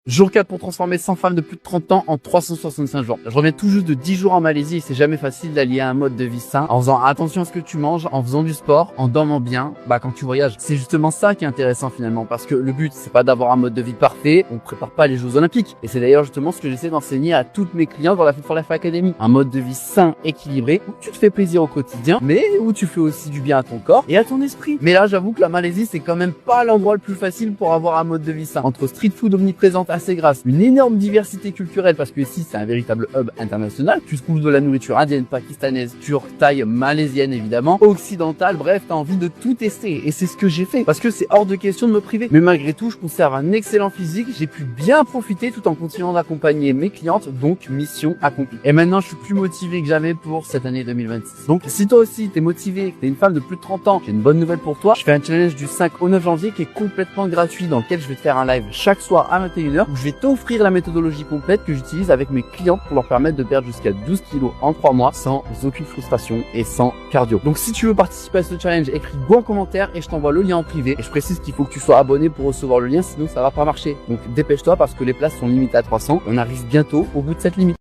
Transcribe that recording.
Jour 4 pour transformer 100 femmes de plus de 30 ans en 365 jours. Je reviens tout juste de 10 jours en Malaisie et c'est jamais facile d'allier un mode de vie sain en faisant attention à ce que tu manges, en faisant du sport, en dormant bien, quand tu voyages. C'est justement ça qui est intéressant finalement parce que le but c'est pas d'avoir un mode de vie parfait, on prépare pas les Jeux Olympiques. Et c'est d'ailleurs justement ce que j'essaie d'enseigner à toutes mes clientes dans la Fit for Life Academy. Un mode de vie sain, équilibré, où tu te fais plaisir au quotidien, mais où tu fais aussi du bien à ton corps et à ton esprit. Mais là j'avoue que la Malaisie c'est quand même pas l'endroit le plus facile pour avoir un mode de vie sain. Entre street food omniprésente assez grasse, une énorme diversité culturelle parce que ici c'est un véritable hub international. Tu trouves de la nourriture indienne, pakistanaise, turque, thaï, malaisienne évidemment, occidentale, bref, t'as envie de tout tester et c'est ce que j'ai fait parce que c'est hors de question de me priver. Mais malgré tout, je conserve un excellent physique, j'ai pu bien profiter tout en continuant d'accompagner mes clientes, donc mission accomplie. Et maintenant, je suis plus motivé que jamais pour cette année 2026. Donc si toi aussi t'es motivé, que t'es une femme de plus de 30 ans, j'ai une bonne nouvelle pour toi. Je fais un challenge du 5 au 9 janvier qui est complètement gratuit dans lequel je vais te faire un live chaque soir à 21h où je vais t'offrir la méthodologie complète que j'utilise avec mes clientes pour leur permettre de perdre jusqu'à 12 kilos en 3 mois sans aucune frustration et sans cardio. Donc si tu veux participer à ce challenge, écris go en commentaire et je t'envoie le lien en privé. Et je précise qu'il faut que tu sois abonné pour recevoir le lien, sinon ça va pas marcher. Donc dépêche-toi parce que les places sont limitées à 300. On arrive bientôt au bout de cette limite.